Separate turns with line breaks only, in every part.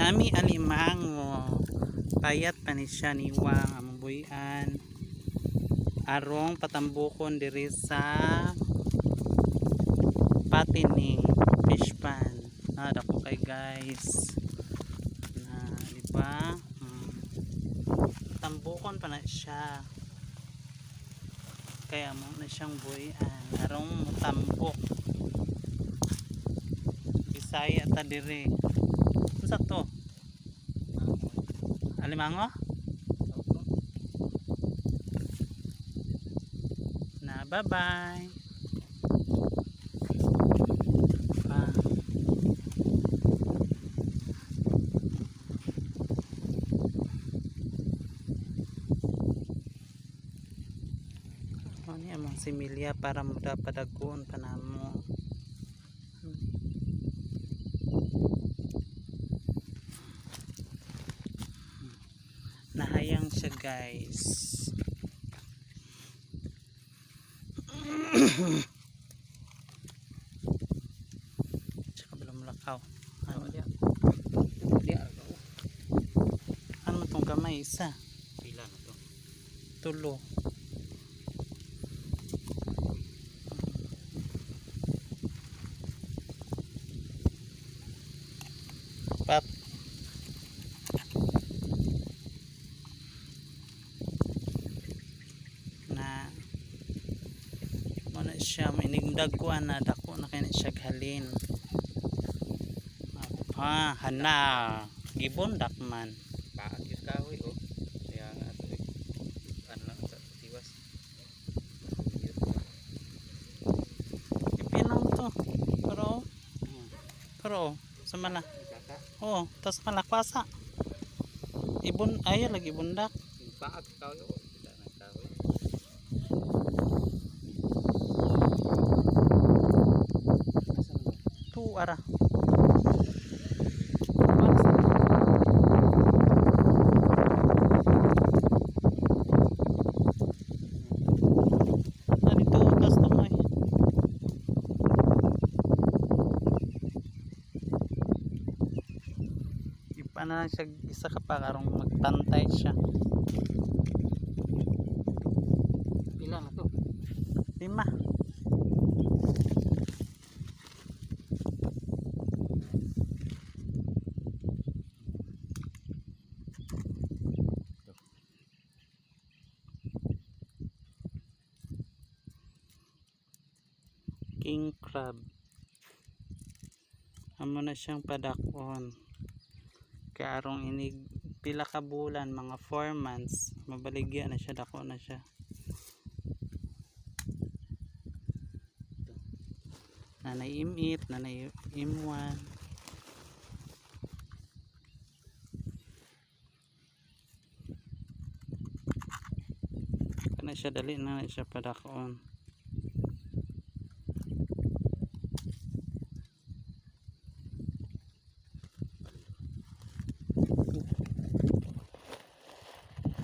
Nami alimango. Payat pa ni siya niwang ambuyan. Arong patambukon diri sa patining fish pan. Dako kay guys. Na di ba? Tambukon pa na siya. Kaya mo na siyang buyan. Arong tambok. Bisaya ta diri. Unsa to? Alimango? Na bye-bye. Ano among similya para mudapadagon panamo. Nahayang siya guys. Tsaka belum lakaw. Ano dia? Ano tong kamay isa?
Pila na to?
Tulo. Pat. Na mana siya mainigdag ko ana dako na kay siya halin. Hana gibon dakman.
Paagis kahoy oh. Kaya nga to ano sa tiwas.
Ipinang to. Pero sa mala. Oh, tas malakwasa. Ibon ayo lagi bundak.
Paag kahoy oh. Kita na kahoy.
Tu ara. Ano lang siya isa ka pa karong magtantay siya.
Pila na to?
5. King crab. Amo na siyang padakon. Kaya arong inig pila ka bulan, mga 4 months, mabaligya na siya, dako na siya. Nanay imit, nanay imuan. Kana siya dali na siya padakon.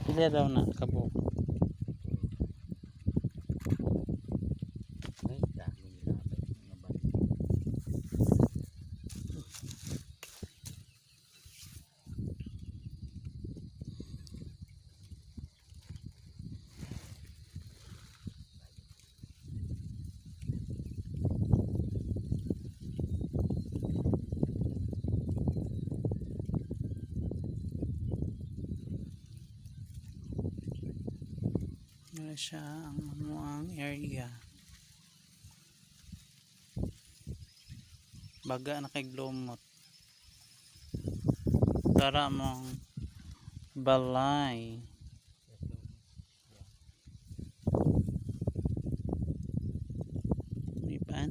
Pila daw na kabuk.
Ay, dami nila mga balik.
Ano siya ang amuang area. Baga na kay glomot. Tara mong balay. Ipan.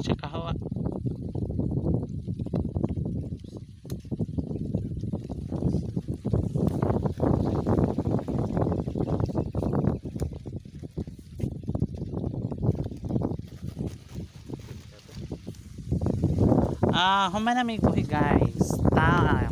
Siya kahawa. Humana may guys. Ta